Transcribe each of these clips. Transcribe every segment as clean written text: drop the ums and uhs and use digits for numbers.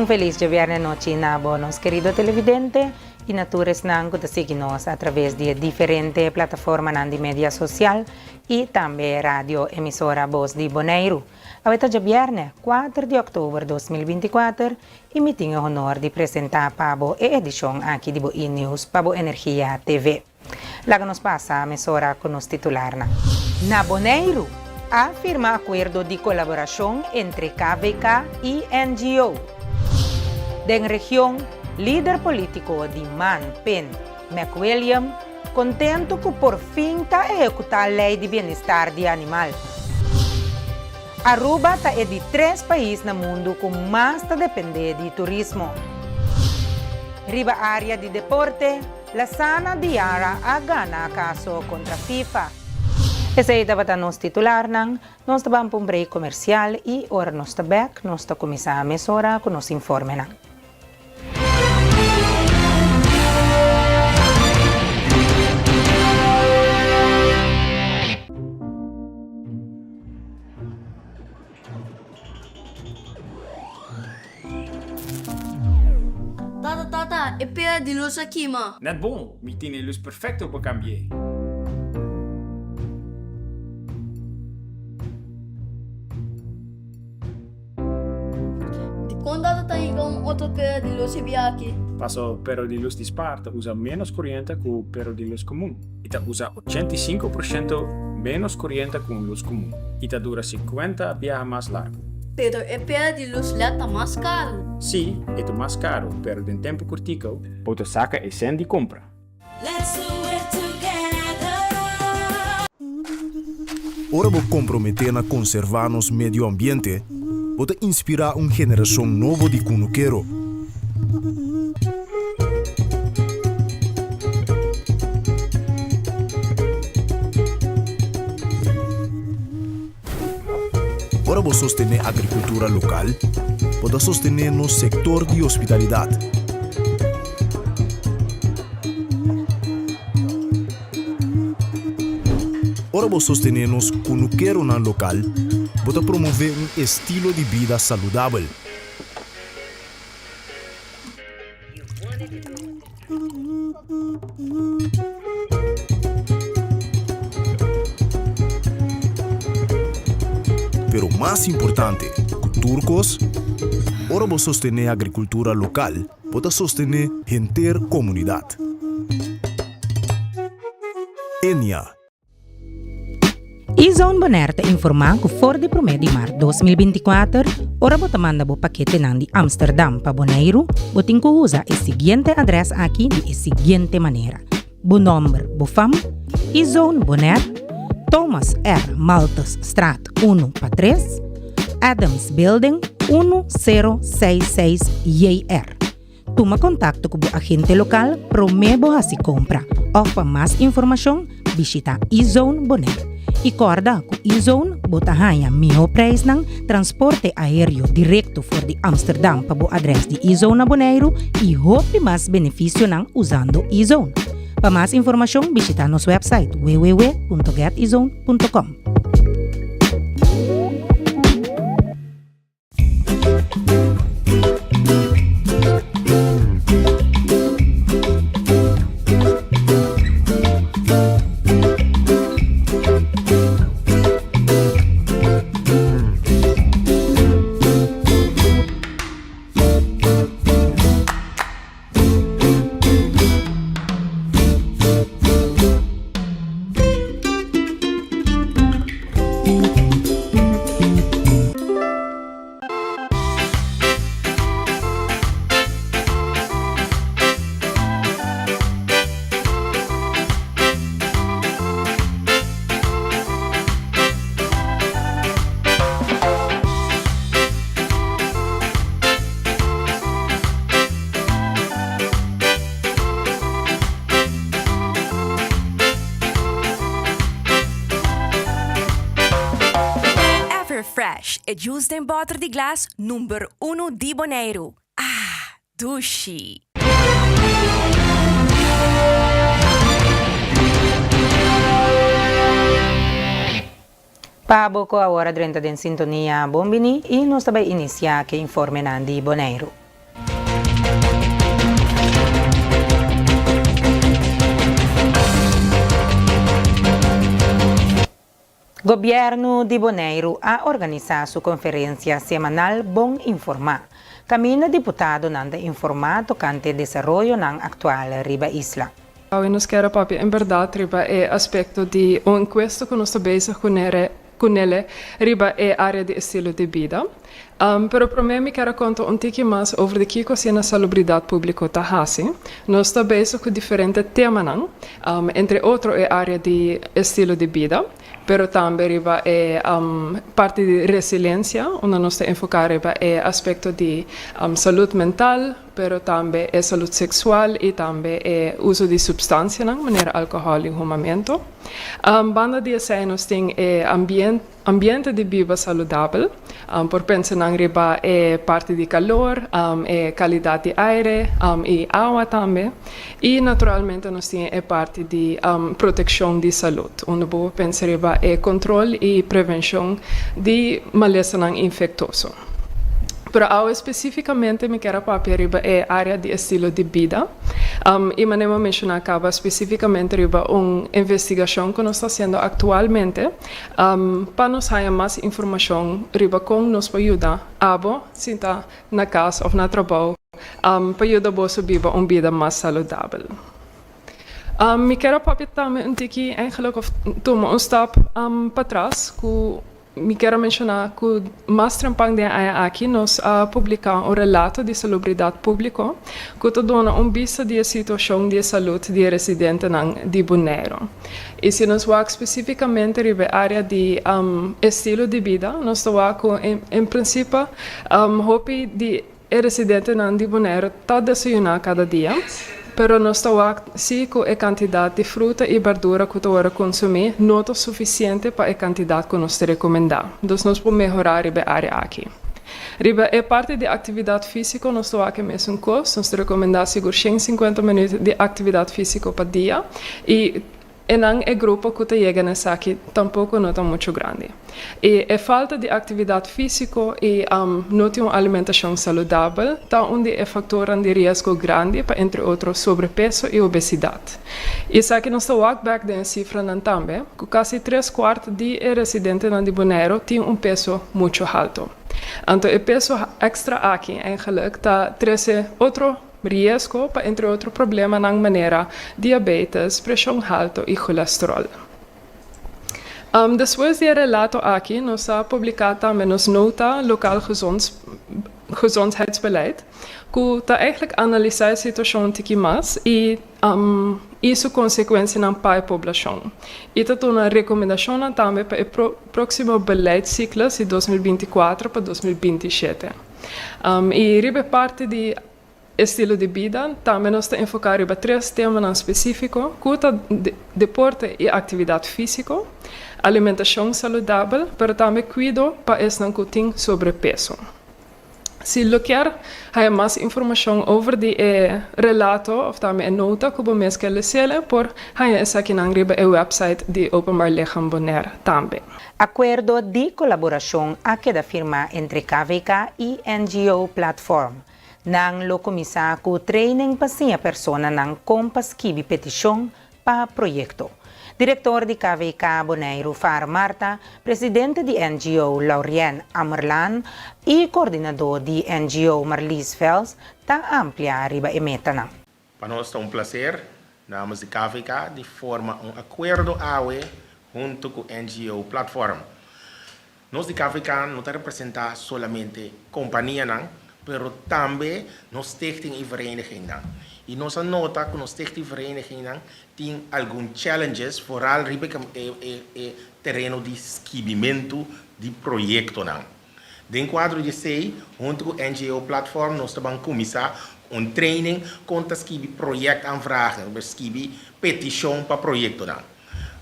feliz de viernes noche na bonos, querido televidente, y natures nan que te seguimos a través de diferentes plataformas de media social y también radio emisora Voz de Bonaire. Ahorita ya viernes 4 de octubre 2024 y me tengo el honor de presentar Pabo e edición aquí de Bo News Pabo Energía TV. La que nos pasa a emisora con los titular. Na Bonaire afirma acuerdo de colaboración entre KVK y NGO. De la región, líder político de Man Pen McWilliam, contento que por fin está ejecutada la ley de bienestar de animal. Aruba está de 3 países no mundo que más depende de turismo. Riba área de deporte, la Sana Diara a gana caso contra FIFA. Ese es nos titular, nos vamos a un break comercial y ahora nos está back, nos está comenzando a mesora con nos informe. Tata, e pera di luz aqui, ma. Net bom, mi tiene luz perfecto para cambiar. Di quando tata ikaw outro pera di luz aqui? Paso pero di luz dispar usa menos corriente que o pero di luz común. Y ta usa 85% menos corriente que un luz común. Y ta dura 50 viajes más largo. Pero e pera di luz leta mais caro. Sí, es más caro, pero en tiempo cortico, puedo sacar e sen di compra. Ora vou comprometer a conservar nos medio ambiente, pode inspirar uma geração nova de cunuqueiro. Ora vou sostener a agricultura local, pode sostener no sector de hospitalidade. Ora vou sostener nos cunuqueiro na local, pode promover um estilo de vida saudável. Pero mais importante, turcos, ora vou sostener a agricultura local, pode sostener a comunidade. Enia. E-Zone Bonaire te informa que fora de promedio de março 2024, ora bota manda bo paquete nan de Amsterdam para Bonaire, botin que usa o seguinte adressa aqui de seguinte maneira. Bo número, bo fam, E-Zone Bonaire, Thomas R. Maltas Straat 1 para 3, Adams Building 1066 JR. Toma contato com o agente local promebo a se compra. Ou para mais informação, visita E-Zone Bonaire. E corda que E-Zone bota ganha melhor preço ng transporte aéreo direto for de Amsterdam para o adresse de E-Zone na Bonaire e hope mais benefício ng usando E-Zone. Para mais informação, visita nosso website www.getezone.com. Fresh e juice em butter de glass número 1 de Bonaire. Ah, dushi! Pabo ko agora 30 din sintonia bombini e nós também inicia que informe nandi Bonaire. Governo de Bonaire ha organizado su conferencia semanal Bon Informar. Camino deputado nanda informar tocante desarrollo ng actual riba isla. Nós queremos papel em verdade riba é aspecto de questo que nós estamos bezig com ele riba é área de estilo de vida. Pero para mim, me quero contar pouquinho mais over de que é a salubridade pública está fazendo. Nós estamos bezig com diferentes temas, entre outros é área de estilo de vida, pero também riba é parte de resiliência, onde nós estamos enfocar riba é aspecto de saúde mental, pero também é saúde sexual e também é uso de substância, maneira álcool e fumamento. Banda de essa nós temos ambiente de vida saudável, por pensar na riba é parte de calor, é qualidade de aire e água também. E naturalmente nós temos é parte de proteção de saúde, onde vou pensar riba é controle e prevenção de malestar infectoso. Pero ahora especificamente me quero papel riba é área de estilo de vida. E manema mencionar acaba especificamente riba investigação que nós está sendo atualmente para nos ter mais informação riba com nos para ajudar abo se está na casa ou na trabalho para ajudar você viver uma vida mais saudável. Me quero papel também pouquinho eigenlijk of tomar stap para trás que me quero mencionar que mais trampang de aqui nós publicar relato de salubridade pública que te dona vista de situação de saúde de residente de Bonaire. E se nós vamos especificamente ribe área de estilo de vida, nós estamos em princípio hope de residente de Bonaire está desayunar cada dia. Pero nós estamos sim com a quantidade de fruta e verdura que nós consumir não é suficiente para a quantidade que nós recomendamos. Então, nós podemos melhorar a área aqui. Riba é parte de atividade física, nós estamos aqui mesmo um curso, nós recomendamos seguro 150 minutos de atividade física por dia e não é grupo que chega nessa aqui, tampouco não é muito grande. E a falta de atividade física e não ter uma alimentação saudável, está onde é fator de risco grande para, entre outros, sobrepeso e obesidade. E isso aqui nós estamos back de cifra também, que quase 3/4 de residentes de Bonaire têm peso muito alto. Então, o peso extra aqui, eigenlijk, está 13 outro risco para, entre outros, problemas na maneira diabetes, pressão alta e colesterol. Depois do relato aqui, nós publicamos também nos nota local gezondheidsbeleid, que está eigenlijk analisar a situação um pouquinho mais e isso consequência na população. E está uma recomendação também para o próximo beleidsciclo de 2024 para 2027. E ribe parte de estilo de vida, também nós estamos enfocar em 3 temas específicos, que deporte e atividade física, alimentação saudável, mas também cuidado para esse não tem sobrepeso. Se você quer ter mais informação sobre o relato ou também a nota que você quer ler, por essa aqui na website de Openbaar Lichaam Bonaire também. Acordo de colaboração a queda firma entre KVK e NGO Platform. Nang lokomisa ku training pa siya persona ng kompaskibi petisyon pa proyekto. Direktor de KVK Bonaire Far Marta, presidente de NGO Laurien Amerlan e coordenador de NGO Marlies Fels, ta amplia riba e meta na. Para nós é prazer, namens de KVK, de forma acordo AUE junto com NGO Platform. Nós de KVK não representa somente companhia, pero também nós stichting e vereniging. E nossa nota que nós stichting e vereniging tem alguns challenges, vooral ribe terreno de esquibimento de projeto. Dentro quadro de sei, junto com a NGO Platform, nós também começar training contra esquibi projeto aanvragen, esquibi petição para projeto.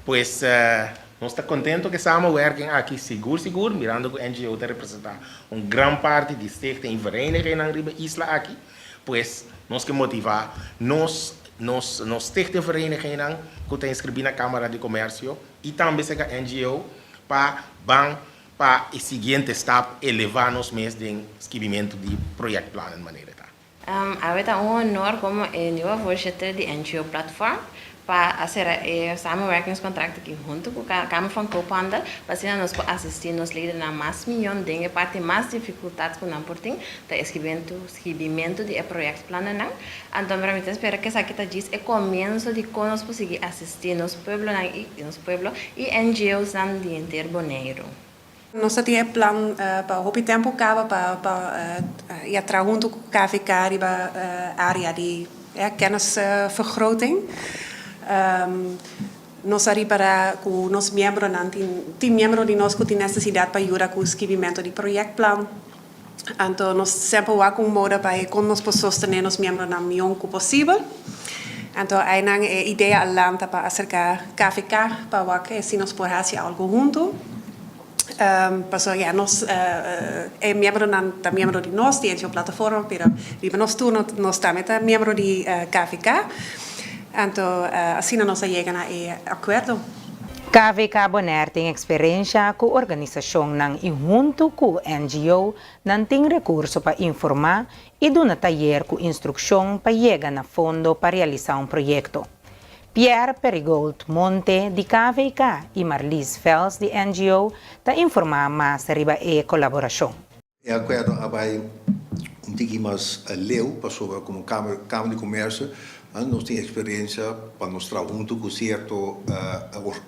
Pois nós estamos contentes que samenwerking aqui seguro, mirando que a NGO representa grande parte de stichting e vereniging na isla aqui, pois nós que motivar nos stichting e vereniging que tem inscrito na Câmara de Comércio e também se a NGO para o seguinte step elevar nos mês de escrevimento de projeto plano de maneira. Eu tenho honor como NGO voorzitter de NGO Platform. para fazer samenwerkingscontract aqui junto com a Câmara van Koophandel, para nós assistir nos leden na mais milhão de parte mais dificuldades que não portem, da escrevimento de projeto-plano não. Então, para mim, espero que essa aqui diz é começo de como nós conseguir assistir nos pueblos e NGOs no dia inteiro Bonaire. Nós temos plan para o tempo para ir junto com o KVK para a área de kennisvergroting. Nós para com os membros tem membros de nós que têm necessidade para ajudar com o escrevimento de projeto-plano. Então, nós sempre vamos com modo para como nós podemos sustentar os membros na melhor que possível. Então, aí a ideia alanta para acercar KVK para que se nós podemos fazer algo junto. Nós membro de nós de a plataforma, pero nós nós também membro de KVK. Então, assim nós chegamos a acordo. KVK Bonaire tem experiência com a organização e junto com o NGO não tem recurso para informar e dar um taller com instrução para chegar na fundo para realizar projeto. Pierre Perigold Monte, de KVK, e Marlies Fels, de NGO, está informar mais sobre a colaboração. Eu acordo abai tiki mais leu passou como Câmara de Comércio, nós temos experiência para nós trabalhar junto com certa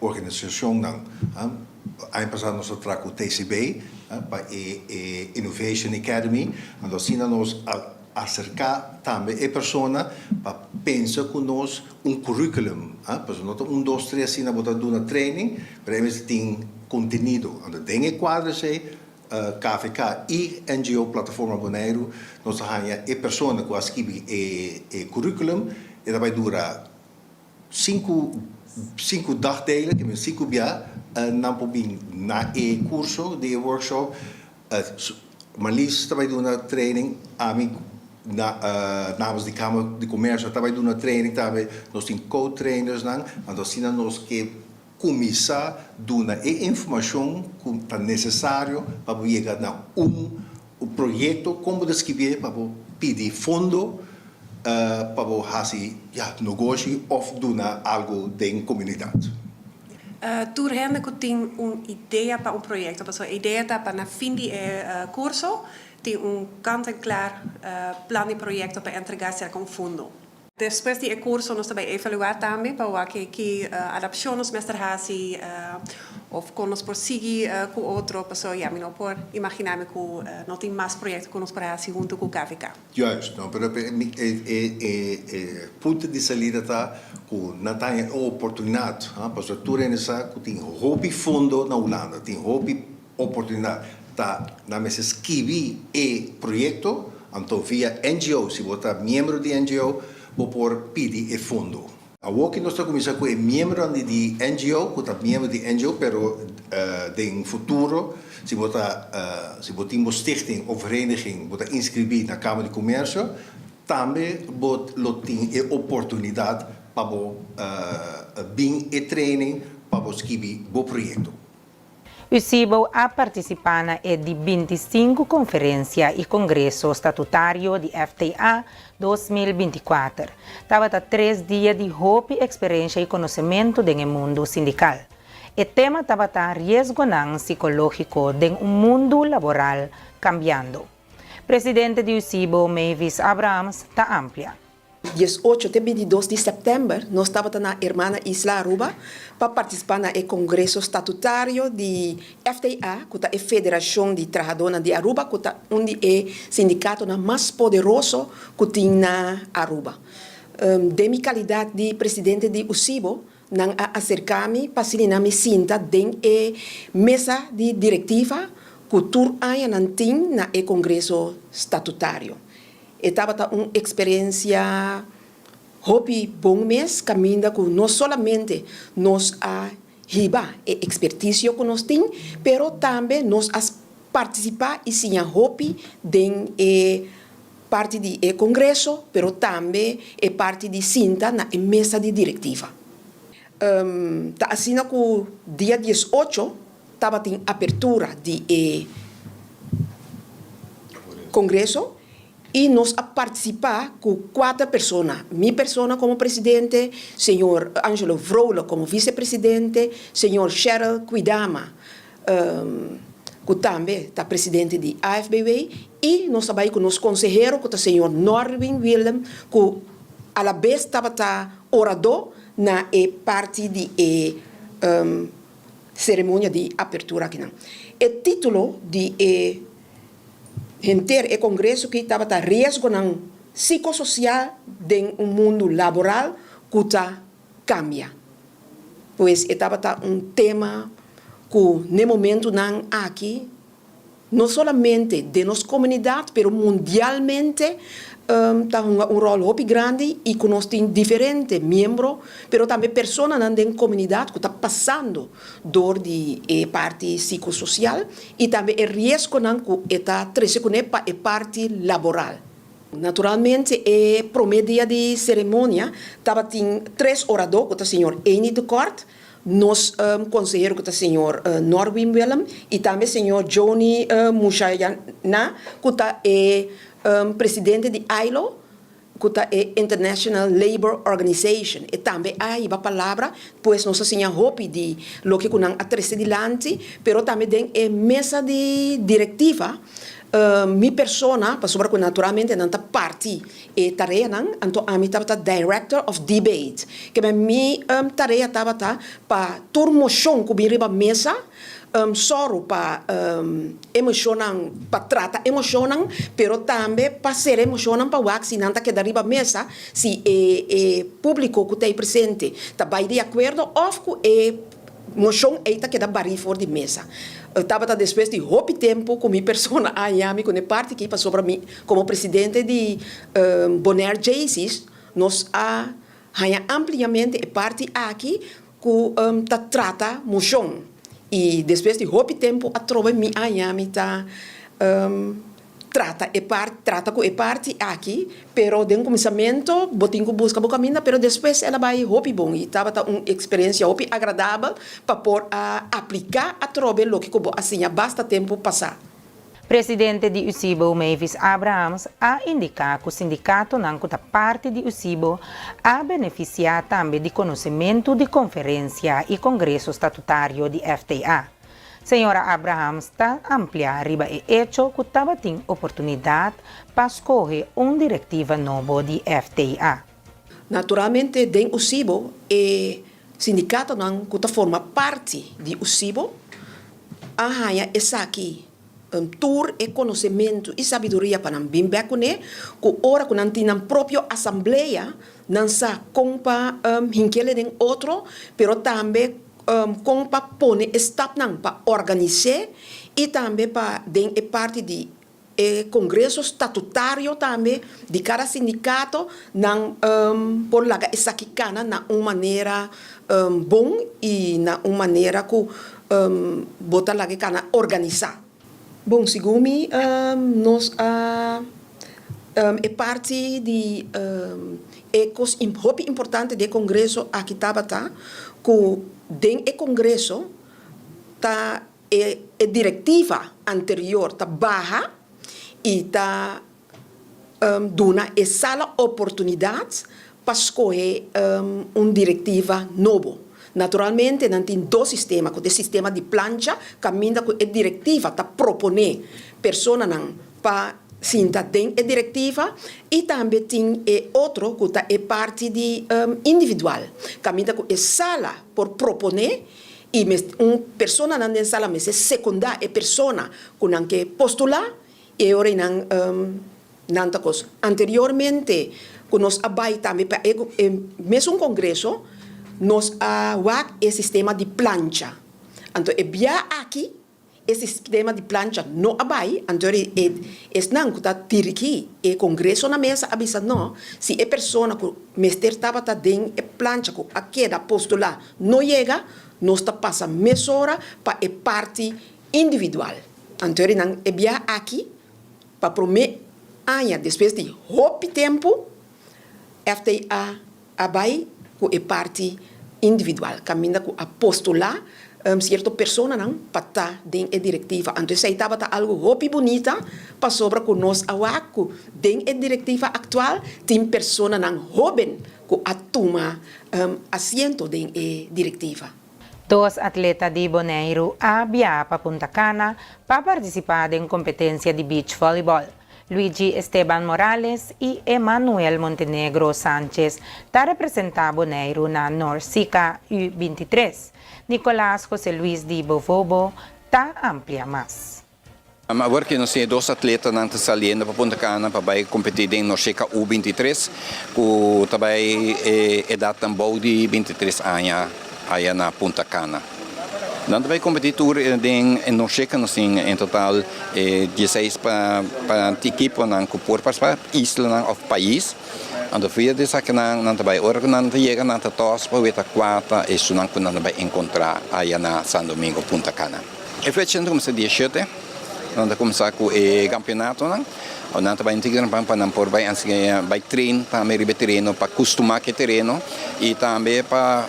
organização não. Ano passado nós trabalhamos com o TCB, para a Innovation Academy, então assim nós acercar também a pessoa para pensar com nós currículo, para nós 1, 2, 3 assim na botar uma training, para eles tem conteúdo, então tem quadro KVK e NGO plataforma Bonaire, nós temos a pessoa que escreve o currículo e vai durar 5 dagdelen, que é 5 dias, na curso de workshop, Marlies vai dar uma training a mim namens de Câmara de Comércio, também dando training, também nós temos co-trainers, então assim nós que começar a dar a informação que é necessário para chegar a projeto, como descrever, para pedir fundo, para fazer negócio ou dar algo da comunidade. Tur gente que tem uma ideia para projeto, a ideia para fim de curso, tem kant en klaar plan de projeto para entregar com fundo. Depois do curso, nós também evaluar também para que adaptações mestre hace ou quando nós prosseguir com outro pessoa, não por imaginar que não tem mais projetos que nós para fazer junto com o KVK. Juist, não, pero ponto de saída tá com não tem oportunidade, para tu realizar que tem hobby fundo na Holanda, tem hobby oportunidade. Na mesa escrever o projeto, então via NGO, se você é membro de NGO, vou por pedir o fundo. Agora que nós estamos começando com o membro de NGO, que é membro de NGO, pero em futuro, se você tem uma stichting ou vereniging, você inscrever na Câmara de Comércio, também você tem a oportunidade para vir a training para escrever o projeto. O CIBO a participar na de 25 conferência e congresso estatutário de FTA 2024. Estava 3 dias de hope, experiência e conhecimento do mundo sindical. O tema estava risco psicológico de mundo laboral cambiando. Presidente do CIBO, Mavis Abrams, está amplia. 18 e 22 de setembro, nós estávamos na Hermana Isla Aruba para participar no Congresso Estatutário de FTA, que é a Federação de Trabalhadores de Aruba, que é onde é o sindicato mais poderoso que tem na Aruba. De minha qualidade de presidente de UCIBO, não acercar-me para me sinta dentro da mesa de diretiva que tur aia não tem na Congresso Estatutário. Estava uma experiência hobby bom mês, caminho com não somente nós a riba e expertise que nós temos, pero também nós a participar e sim a hobby dentro parte do congresso, pero também é parte de cinta na mesa de diretiva. Assim que o dia 18 estava em abertura de congresso. y nos a participar con 4 personas. Mi persona como presidente, señor Angelo Vrola como vicepresidente, señor Cheryl Kuidama, que também está presidente de AFBW, e nós trabalhamos com os conselheiros, com o senhor Norwin Willem, que a la vez estava orador na parte de cerimônia de abertura aqui. O título de o congresso que estava risco no psicossocial de mundo laboral que está cambia. Pois estava tema que no momento não aqui, não somente de nossa comunidade, mas mundialmente está rol muito grande e que nós temos diferentes membros, mas também pessoas na comunidade que estão passando dor de parte psicossocial e também o risco que está trazendo para a parte laboral. Naturalmente, o primeiro dia de cerimônia, estava 3 oradores, que o senhor Eni de Kort, nos conselheiro que é o senhor Norwin Willem e também o senhor Johnny Mushayana, que é presidente de ILO, que é International Labour Organization. E também aí a palavra, pois nós temos hope de lo que nós atrás adiante, pero também tem a mesa de diretiva. Mi persona, para que naturalmente não está parte e tarefa não, então a mim estava director of debate, que minha tarefa estava para tur moção que vem riba mesa, só para emocionar, para tratar emocionar, pero também para ser emocionar para o se não está que riba mesa, se o público que está presente está bem de acordo ou que moção está que dá bari fora de mesa. Estava depois de muito tempo com minha persona aí, com a parte que passou para mim como presidente de Bonaire Jaycees, nós ampliamente a parte aqui que trata moção e depois de muito tempo a trova mim aí está trata com a parte aqui, pero de começamento botinho busca o caminho, pero depois ela vai muito bom e estava uma experiência muito agradável para por aplicar a trova lo que assim basta tempo passar. Presidente de UCIBO, Mavis Abrahams, a indicar que o sindicato não da parte de UCIBO a beneficiar também de conhecimento de conferência e congresso estatutário de FTA. Senhora Abrahams está ampliar riba e hecho que estava tem oportunidade para escolher diretiva novo de FTA. Naturalmente, dentro do UCIBO, o sindicato não que forma parte de UCIBO, arranha essa aqui tour e conhecimento e sabedoria para não vir com ele, que ora que não tem a própria assembleia, não sa compa hinkele den outro, pero também compa pone stap nang pa organizar e também para den e parte de congresso estatutário também de cada sindicato não por laga essa kikana na uma maneira bom e na uma maneira que botar laga kana organizar. Bom, segundo mim, nós é parte de coisa muito importante do congresso aqui Tabata, que dentro do congresso tá a diretiva anterior tá barra e tá dando essa oportunidade para escolher diretiva novo. Naturalmente, não tem 2 sistemas, o sistema de plancha, caminha com a diretiva para proponer pessoa para sinta tem a diretiva e também tem outro que é parte de individual, caminha com a sala por proponer e pessoa na sala mas é secundar a pessoa que não quer postular e ora não coisa. Anteriormente, que nós abai também para mesmo congresso nós o sistema de plancha. Então, aqui, esse sistema de plancha não abai, então, não que está tiriki, o congresso na mesa avisa, não, se a pessoa que mestre estava dentro da plancha, que aqui da postular não chega, nós está passando mesura para a parte individual. Então, não aqui, para prometer, depois de muito tempo, FTA abai com a parte individual, caminha com a postular cierto persona não pata den e directiva. Então sai tava algo hopi bonita para sobra com nós awaku den e directiva actual tem persona não joven que atuma asiento den e directiva. Dos atletas de Bonaire había para Punta Cana para participar en competencia de beach volleyball. Luigi Esteban Morales y Emanuel Montenegro Sánchez ta representar Bonaire na Norsica U23. Nicolás José Luis de Bovobo ta amplia más. Agora que nós temos 2 atletas que estão saindo para Punta Cana para competir em Norseca U23, que também é idade também de 23 anos aí na Punta Cana. Nós também competimos em Norseca, nós temos em total 16 para a equipe que pode participar, isla do país. Então, via dessa que nós também, agora que nós chegamos na Toss, para ver a quarta, é isso que nós vamos encontrar aí na São Domingo, Punta Cana. E foi assim que começou dia 7. Nós começamos com o campeonato. Nós também temos para treinar, também terreno, para acostumar com o terreno e também para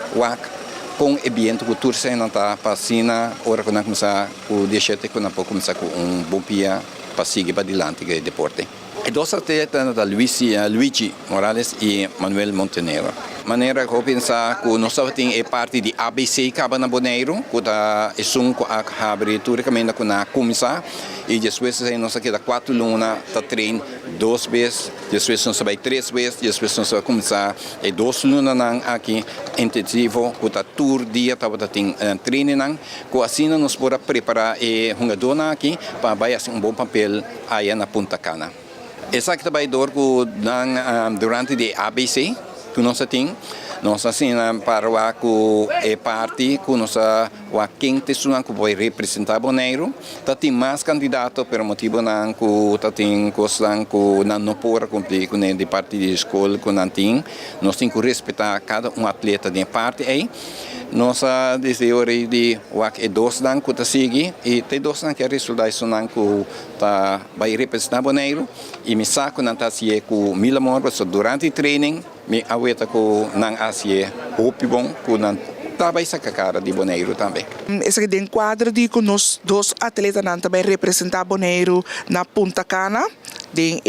com o ambiente que todos estão passando. Agora que nós começamos com o dia 7, nós podemos começar com bom dia para seguir para adiante o deporte. E 2 atletas, Luigi Morales e Manuel Montenegro. Maneira que eu pensar que nós temos parte de ABC Cabana Bonaire, que é a abertura que nós começar e depois nós aqui 4 lunas, treino 2 vezes, depois nós vai 3 vezes, depois nós vamos começar 2 lunas aqui intensivo, que está todo dia tem treino, que assim nós podemos preparar um jogador aqui para fazer bom papel aí na Punta Cana. Essa que também durante a ABC, que nós temos, nós assim para a parte que nós quem que vai representar Bonaire, tem mais candidatos por motivo que tem coisas que não pode cumprir com a parte de escola que nós temos que respeitar cada atleta de parte aí. Nós desejamos de 2 anos que seguir e tem 2 anos que resultados que vai representar Bonaire e me saco na tasia com mil mortes durante o treino me aweta com na Ásia hope bom com na também saca cara de Bonaire também. Esse aqui é quadro de que nós 2 atletas também representar Bonaire na Punta Cana. Tem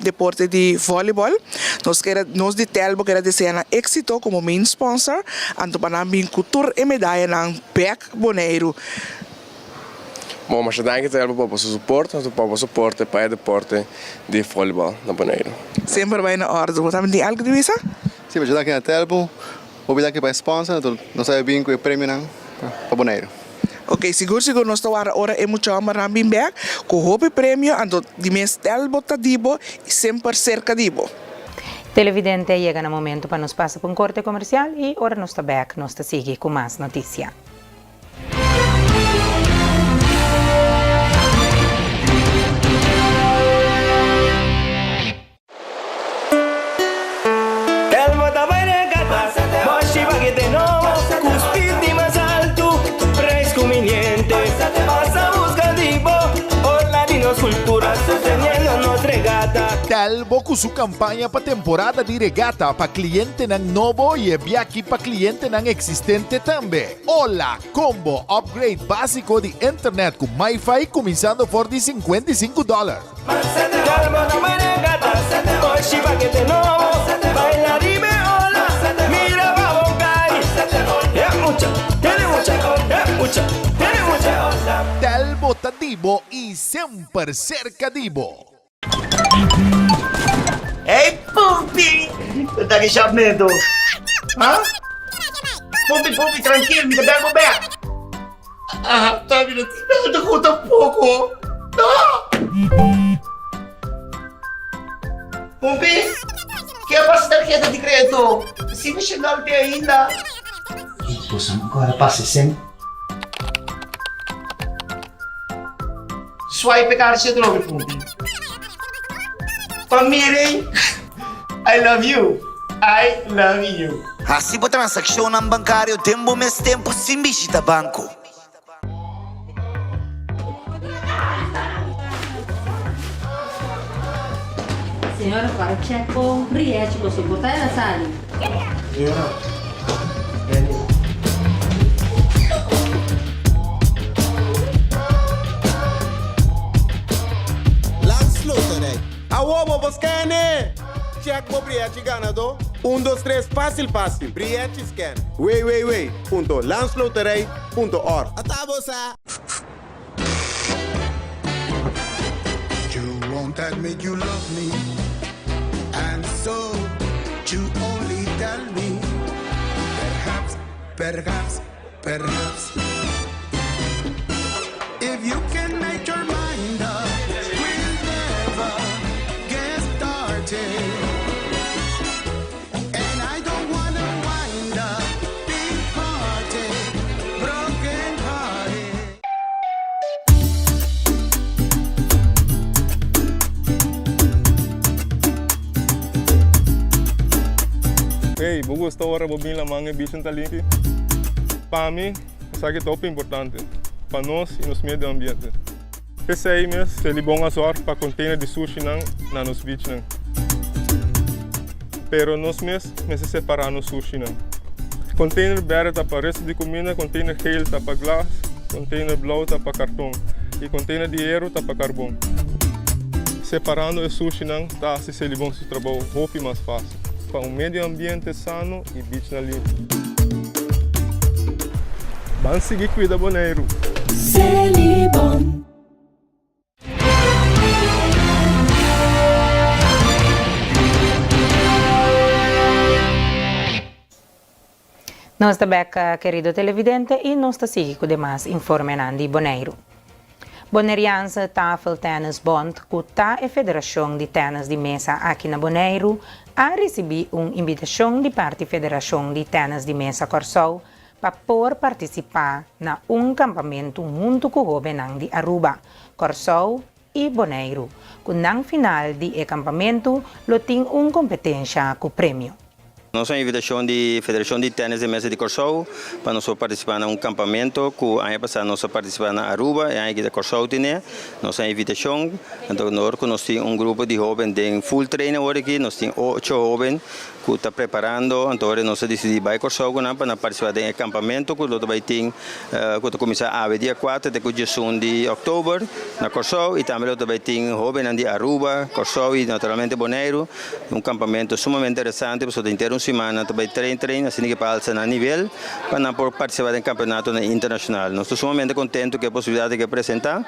deporte de voleibol. Nós de Telbo queremos desejar êxito como main sponsor. Anto para nós cultura e medalha na PEC Bonaire. Bom, mas danke Telbo para o suporte, para o suporte para o deporte de voleibol na Bonaire. Sempre vai na ordem. Você tem algo de isso? Sim, mas danke a Telbo. Obrigado para o sponsor. Nós sabemos bem que o prêmio para Bonaire. Ok, seguro nós estamos agora é muito amar na Bimberg, com o prêmio, ando de mês Telbo Tadibo e sempre cerca dibo. Televidente chega no momento para nos passar por um corte comercial e agora nós está back, nós está seguir com mais notícia. Telbo com sua campanha para temporada de regata para cliente ng novo e viagem para cliente ng existente também. Olá, combo upgrade básico de internet com Wi-Fi começando por de $55. Telbo Tadibo e sempre cerca dibo. Hey, Pupi! Tá que chamando? Hã? Pupi, tranquilo, me dá o back. Ah, tá vendo? Não, conta um pouco. Pupi, que é a tarjeta de crédito? Se me chegar até ainda. Poxa, agora passa sempre. Swipe card de novo, Pupi. Pamiring, I love you. I love you. Assim por transação ng bancário, tempo mais tempo sem visita banco. Senhora, para o cheque com riete, você botar na sala. scan. Check mo Briete ganador. 1, 2, 3, fácil. Briete scan. Wait. Landsloterij.org. Atabosa. You won't admit you love me, and so you only tell me. Perhaps. If you can make your mind up, we'll never get started. And I don't wanna wind up big hearted, broken hearted. Hey, me gusta ahora bobin la manga bicho taliki. Para mim, isso aqui é top importante para nós e nos meio ambiente. Pensei mesmo, ele bom a sorte para container de sushi na nos beach não. Pero nós mesmo separar no sushi não. Container verde tá para resto de comida, container geel tá para glass, container blauw tá para cartão e container de aero tá para carvão. Separando o sushi não tá se ele bom seu trabalho roupa mais fácil para meio ambiente sano e beach na limpo. Vamos seguir cuida Bonaire. Celibon. Nós da Beca, querido televidente, e nós da seguir com demais informes de Bonaire. Bonairense Tafel Tennis Bond, que tá a Federação de Tênis de Mesa aqui na Bonaire, a receber uma invitação de parte da Federação de Tênis de Mesa Corsou para poder participar na campamento junto com o jovem de Aruba, Corsou e Bonaire. Com no final do acampamento, tem uma competência com prêmio. Nós temos a invitação da Federação de Tênis de Mesa de Corsou para nós participar em campamento que ano passado nós participamos na Aruba e aqui da Corsou tinha. Nós temos a invitação, então nós temos grupo de jovens de full trainer aqui, nós temos 8 jovens que estão preparando, então nós decidimos para Corsou para participar do campamento que vai ter, que começa a dia 4 até o dia 1 de outubro na Corsou e também vai ter jovens de Aruba, Corsou e naturalmente Bonaire, campamento sumamente interessante, para ter semana também treino assim que passa na nível para participar do campeonato internacional. Nós estamos sumamente contentes com a possibilidade de apresentar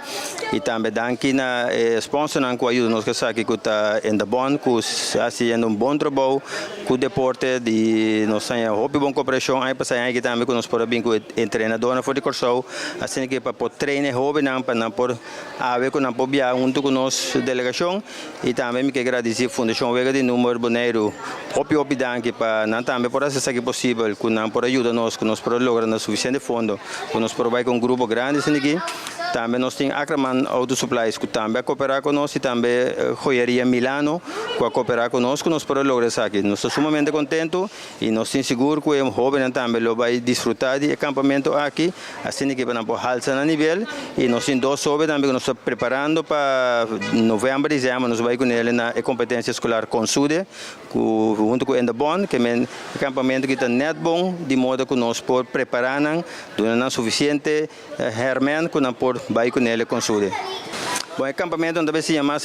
e também daqui na sponsor que ajuda nós que está em Dabon, que está fazendo bom trabalho com o deporte de nós temos boa cooperação aí passar aqui também com nós por bem com o treinador na Forde Corsou, assim que para treinar jovem para por haver com na pobia junto com nossa delegação e também me quero agradecer a Fundação Vega de Número Bonaire, hopi danke para também por essa que possível, que não por ajuda nós, que nós por lograr suficiente fundo, que nós provai com um grupo grande aqui. Também nós temos Ackerman Auto Supplies, que também cooperar conosco, e também Joieria Milano, que cooperar conosco, nós por lograr isso aqui. Nós estamos sumamente contentes e nós estamos seguros que o jovem também vai desfrutar do acampamento aqui, assim que vamos alçar no nível. E nós temos 2 jovens também que nós estamos preparando para novembro e dezembro, nós vamos com ele na competência escolar com SUDE, junto com o Endabon, que é um acampamento que está net bom, de modo que nós podemos preparar, dando suficiente hermen, que nós podemos vai com ele com SUDE. Bom, o acampamento também se chama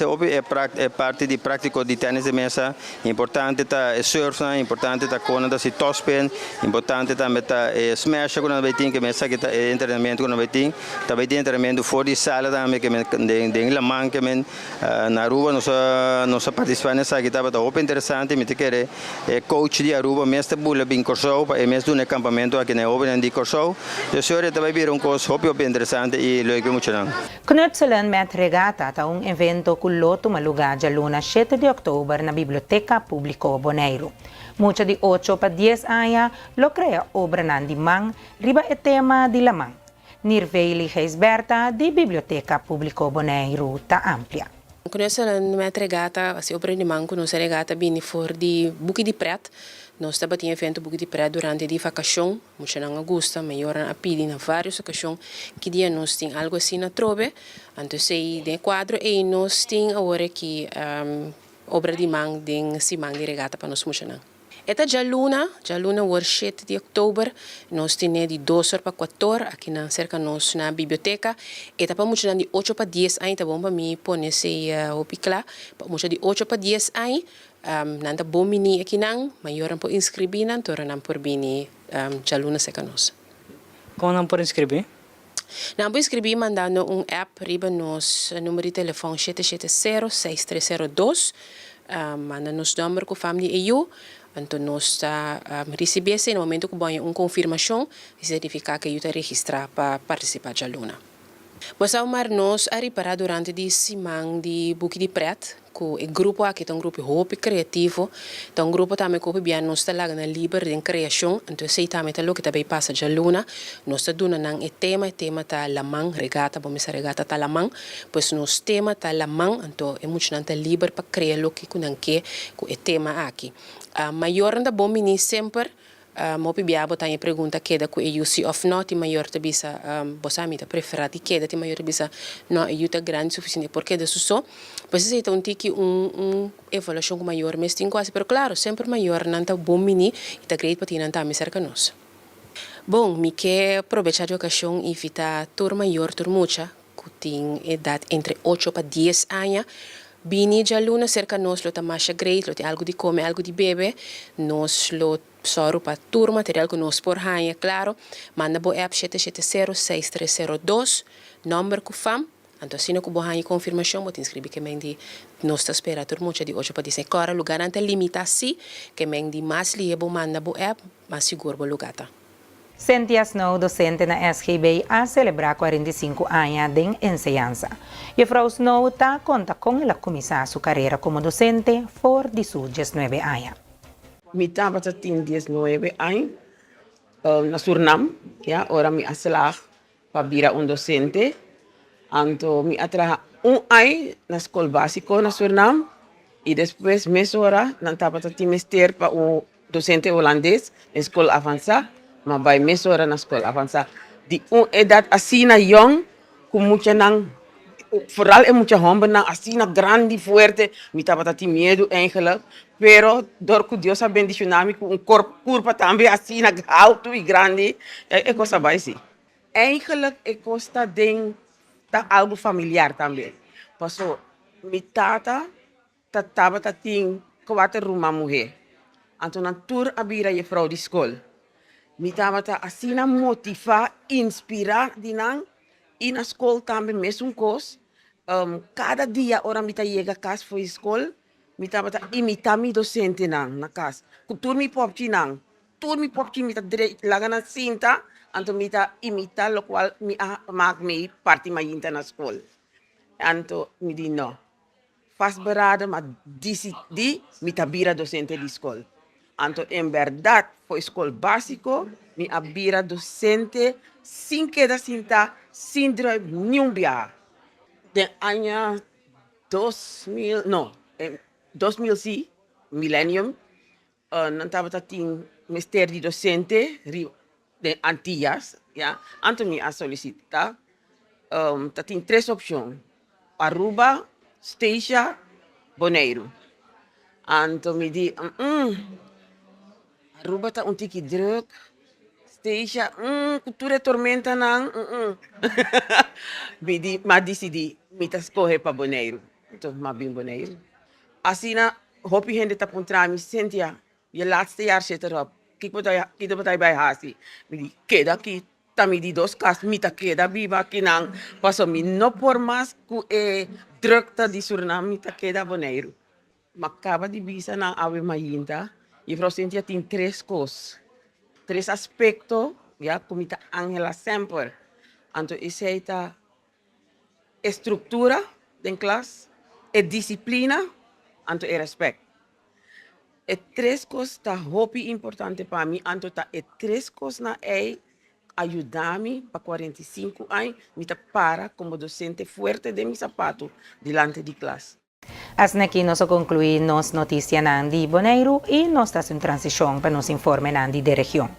é parte de prática de tênis de mesa. Importante tá surf, importante tá quando tá se topspin, importante também tá smash quando vai ter que mesa que tá treinamento quando vai ter, também tem treinamento fora de sala também que tem la man que na Aruba nós participamos nessa que tá open interessante, me querer coach de Aruba mestre bula bem Corsou, é mestre do acampamento aqui na Open de Corsou. Eu senhor também vir coisa hobby interessante e legal muito não. Knutselan met regata ta un evento cullo tumaluga già luna 7 di ottobre na Biblioteca Pubblico Bonaire. Mucha di 8 pa 10 aya lo crea obra nan di mang riba e tema di lamang. Nirveili Heisberta di Biblioteca Pubblico Bonaire ta amplia. Knutselan met regata, se opera di mang conosce regata bini for di buchi di pret. Nós estamos em evento buco de praia durante a vacação, muito em agosto, melhoram a pedir na várias ocasiões, que dia nós tem algo assim na trove, então sei de quadro e nós tem agora que obra de mão de simang de regata para nós muito. Esta jaluna wordt 7 de oktober. Nós temos de 2 horas para 4 horas aqui na cerca nós na biblioteca. Eta para muitos de 8 para 10 aí, tá bom para mim pôr nesse opicla. Para muitos de 8 para 10 aí, nanda bom mini aqui não, maior por inscrever não, tora não por bini jaluna seca nós. Como não por inscrever? Não por inscrever mandando app riba nos número de telefone 770-6302. Manda nos número com família EU. Então, nós recebemos no momento que banho confirmação e certificar que eu está registrado para participar da aluna. Mas nós a reparar durante a semana de Buque de Preto, com o grupo aqui é um grupo hope criativo, então um grupo também que bem nós está lá na livre de criação, então sei também tá que também passa de aluna, nós está dando nang tema tá lamang regata, vamos a regata tá lamang, pois nos tema tá lamang, então é muito nanta livre para criar lo que com o tema aqui. Maior anda bom mini sempre mo pibiabo tanya pergunta queda ku eu si of not maior te bisa bosami ta preferati queda te maior bisa no eu ta grande suficiente porque de suso pois se então tiki evaluação maior mas tem quase pero claro sempre maior nanta bom mini e ta great patina nanta me cerca nos bom me que aproveitar a ocasião e invitar turma maior turmucha que tem idade entre 8 para 10 anos. Bini de aluna cerca nós lo tamasha great, lo tem algo de comer, algo de beber, nós lo soro para turma, material que nós por hanha, claro, manda bo app 770-6302, número que fam, então assim que bo hanha confirmação, vou te inscrever que mendi nós está espera turma de 8 para 10, agora lugar ante limita assim, que mendi mais liebo manda bo app, mais seguro bo lugar tá. Cynthia Snow, docente na SGB, a celebrar 45 anos de enseñanza. E Frau Snow conta com ela começar sua carreira como docente por 19 anos. Mi estava tem 19 anos na Suriname, ja, ora mi aslag para virar docente. Então, mi atraja ano na escola básica na Suriname e depois mesora na estava tem mester para docente holandês na escola avançada. Maar bij mesora na escola avançada. Die edad assim na young, com muita nang, vooral é muita homem nang assim na grande, forte, me tava tinha medo eigenlijk, pero door que Deus abençoou com corpo também assim na alto e grande, é coisa vai sim. Eigenlijk é coisa de algo familiar também. Passou, mi tata tava tinha 4 uma mulher. Então na tour abira je vrouw de escola. Mi tava assim na motivar, inspirar dinang e na escola também mesmo coisa. Cada dia ora mi chega a casa foi escola, mi tava imitar mi docente na casa. Turmi popchi nang, turmi popchi mi laga na cinta, anto mi imitar lo qual mi maak me parte mainta na escola. Anto mi di no. Vastberaden, maar die mi tabira docente de escola. Anto en verdad foi escola básico, mi abira docente sin queda cinta, sin nenhum bia. De año 2000, no, 2000 sí, millennium, não tava tin mister de docente de Antillas, ja. Anto mi a solicitar, tin 3 opções, Aruba, Stasia, Bonaire. Anto mi di, Aruba tá tiki druk, Stasia, cultura tormenta nang, mi di, ma decidi, mi ta escolher para Bonaire. Então, ma bem Bonaire. Assim na, hopi gente tá contra mi, Cynthia, je laatste jaar zit erop. Kijk wat hij bij haar ziet. Mi di, queda aqui, tami di 2 cas, mi ta queda viva aqui nang, paso mi no por más ku drukte di Suriname, mi ta queda Bonaire. Ma acaba de visa na ave mayinta, e vrouw Cynthia tem 3 coisas, 3 aspectos, ja, como está Angela sempre. Então, isso é a estrutura da classe, a disciplina, então, e respeito. E 3 coisas tá muito importante para mim, então, e 3 coisas na ajudar-me para 45 anos, me para como docente forte de meu sapato diante de classe. Hasta aqui nós concluímos notícias de Bonaire e nós estamos em transição para nos informar de região.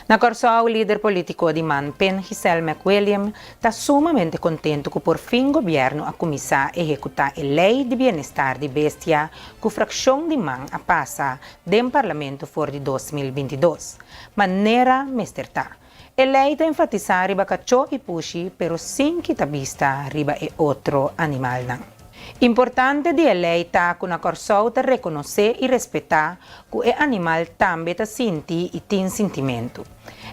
Na Corsao, o líder político de Manpen, Giselle McWilliam, está sumamente contento que por fim o governo a começar a executar a Lei de Bem-Estar de Bestia, que a fração de man a passa do Parlamento for de 2022. Maneira mesterta. A lei está enfatizar riba cachorro e puxi, pero sem que vista riba e outro animal não. Importante di lei ta que na Corsao ta reconhecer e respeitar que o animal também ta senti e tem sentimento.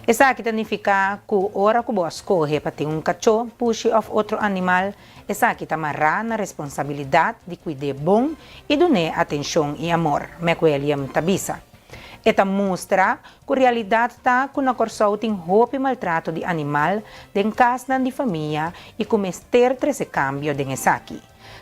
Essa aqui significa que ora que você escolhe para ter cachorro, puxi of outro animal, essa aqui ta marra na responsabilidade de cuidar bom e dar atenção e amor, McWilliam tabisa. Esta mostra que a realidade está que na Corsao tem roupa e maltrato de animal em casa de família e como ter esse cambio de aqui.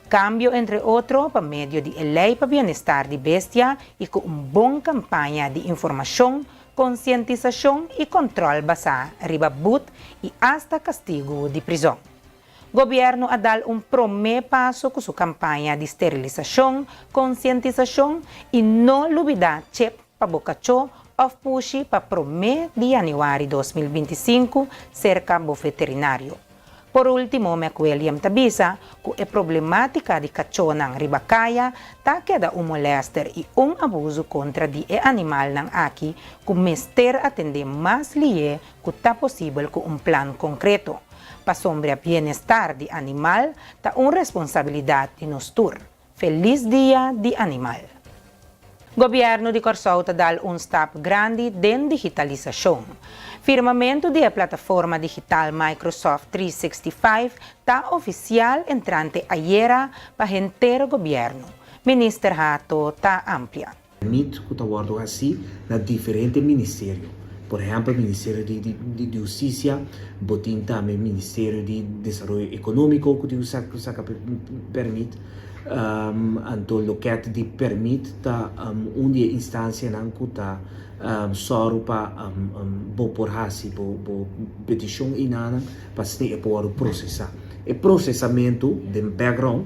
Cambio, entre outros, por meio de lei para bem-estar de bestia e com uma boa campanha de informação, conscientização e controle basado riba but e hasta castigo de prisão. O governo a dado primeiro passo com sua campanha de esterilização, conscientização e não olvidar chip para bocacho of pushi para 1 de janeiro de 2025 cerca do veterinário. Por último, McWilliam tabisa que a problemática de cachorro ng ribacaya ta queda molester e abuso contra de animal ng aqui que mester atender mais lie que ta possível com plan concreto. Para sombra bem-estar de animal, ta responsabilidade de nos tur. Feliz Dia de Animal! Governo de Corsao está dando step grande de digitalização. Firmamento da plataforma digital Microsoft 365 está oficial entrante ayer para o governo. Minister Hato está amplia. Permite que está assim na diferentes ministérios. Por exemplo, o Ministério de Justiça, botin também o Ministério de Desenvolvimento Econômico, que permite. Então, o que te permite uma instância que está só para por hasi, por petição e nada, para se poder processar. O processamento do background,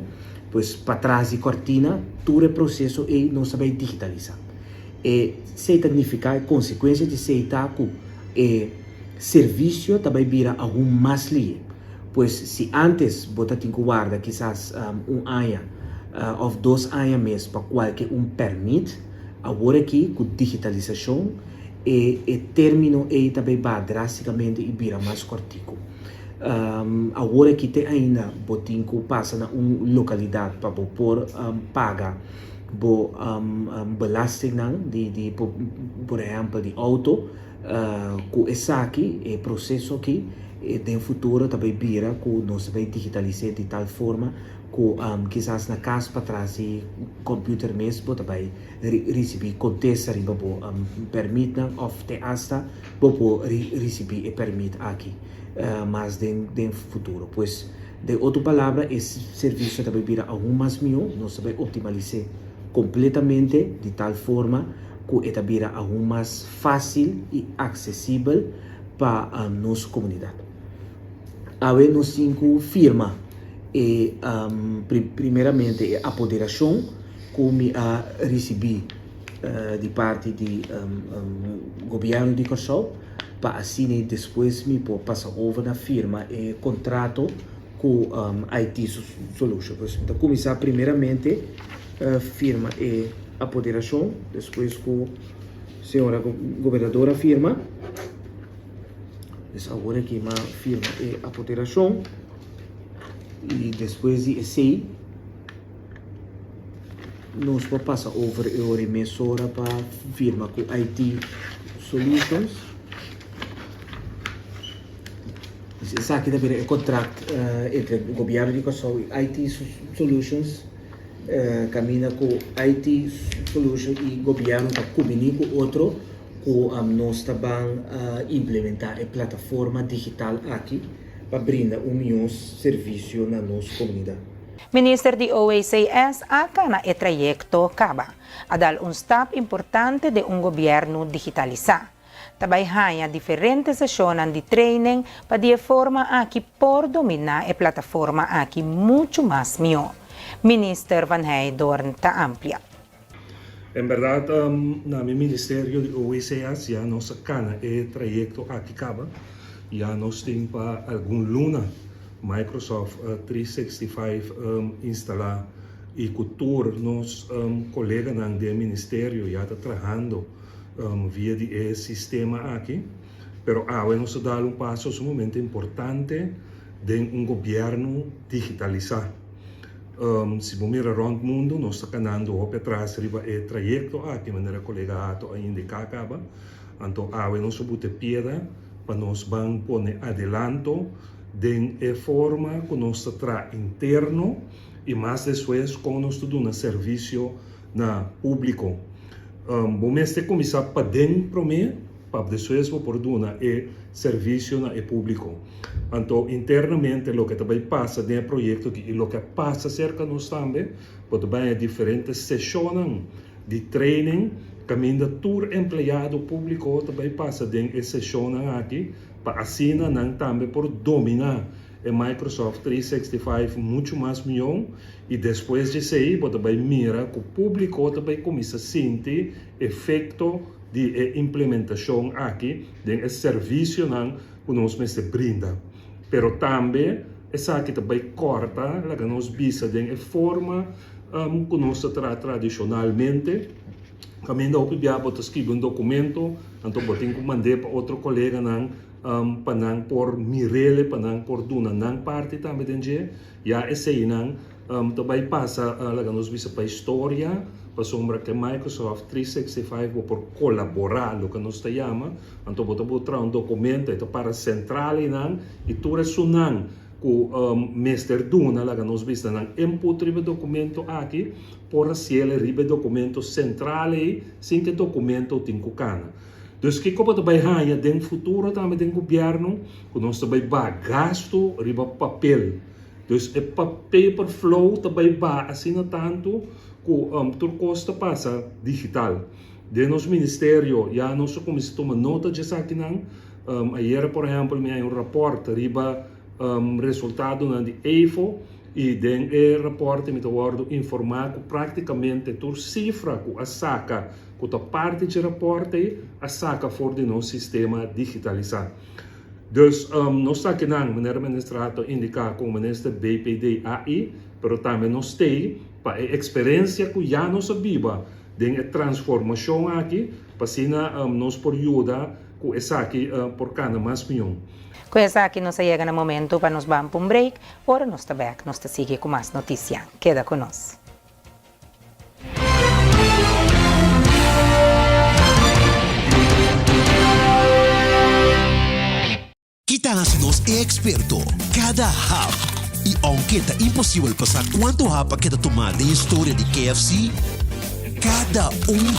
pois para trás de cortina, todo o processo é não saber digitalizar. E se significa a consequência de se que o serviço também vira algo mais livre. Pois se antes botar em guarda quizás ano ou 2 anos mesmo para qualquer permite, agora aqui com digitalização e término também vai drasticamente e vira mais cortico. Agora que tem ainda botin que passa na localidade para por pagar bo belasting de por exemplo de auto com essa aqui é processo aqui e no futuro também vira que nós vai digitalizar de tal forma que quizás na casa para trás e computer mesmo também receber contesta riba bo permite ou te hasta bo receber e permite aqui mas no futuro pois de outra palavra esse serviço também vira algo mais melhor nós vai optimizar completamente de tal forma que esta vira algo mais fácil e acessível para a nossa comunidade. Aí nós temos firma e primeiramente a apoderação que a recebi de parte do governo de Corsao para assim depois me pode passar over na firma e contrato com IT Solution. Então começar primeiramente firma e apoderação, depois com a senhora governadora firma, agora que uma firma e apoderação e depois de esse nós vamos passar over a emissora para firma com IT Solutions. Esse aqui também é contrato entre o governo de Corsao e IT Solutions. Caminha com IT Solution e governo para comunicar com outro que nós também implementar a plataforma digital aqui para brindar melhor serviço na nossa comunidade. Minister de OACS acana e trayecto caba, a dar step importante de governo digitalizar. Também há diferentes sessões de training para de forma aqui por dominar a plataforma aqui muito mais melhor. Minister Van Heijdoorn está amplia. En verdad, na mi ministerio de OECS ya nos cana el trayecto aqui acaba, ya nos tem para algum luna Microsoft 365 instalar e cultura nos colegas do ministério já está trabalhando via de sistema aqui, pero agora nós dar passo um momento importante de governo digitalizar. Se você mira around o mundo, nós estamos caminhando para trás riba o trajecto aqui, maneira colega ato ainda acaba. Então, agora nós vamos ter piedra para nós vamos pôr adelanto de forma que nós tra interno e mais depois com nós tudo um serviço na público. Vamos ter começar para dentro para mim, para depois vou por duna e serviço na público. Então, internamente, o que também passa dentro do projeto, e o que passa cerca de nós também, pode haver diferentes sessões de training, caminho tour empregado público também passa dentro de sessões aqui, para assim também por dominar a Microsoft 365 muito mais melhor, e depois de sair, pode também mirar que o público também começa a sentir efeito de implementação aqui, de serviço que nós brinda. Pero também, essa aqui também corta, a que nós visa de forma que nós tradicionalmente, caminho ao diabo, escrever documento, então botem que mandar para outro colega para por mirele, para por duna parte também de já esse aí também passa a que nós visa para história, para sombra que Microsoft 365 por colaborar, o que nós chama, então botar documento para central e tudo isso que o mestre duna, que nós visa input ribe documento aqui, por ser ribe documento central sem que documento tenha cana. Dus que como também há dentro futuro também dentro governo, que nós também gasto riba papel. Dus o paper flow também assim tanto que tudo custa passa digital. De nosso ministério, já nós começamos a tomar nota disso aqui ayer, por exemplo, me um reporte riba resultado de EIFO e dentro do reporte me estou informar que praticamente toda cifra que a saca, que a parte de reporte, a saca for de nosso sistema digitalizado. Dus nós aqui na maneira administrado indicar com o ministro BPD AI, pero também nós temos para a experiência que já nós viva de transformação aqui, para assim nós por ajuda com essa aqui por cada mais milhão. Com essa aqui nós chega no momento para nós vamos para um break, agora nós está back, nós está seguir com mais notícias. Queda conosco. Quitanos é experto cada hub. E aunque é impossível passar quanto hub que tomar da história de KFC, cada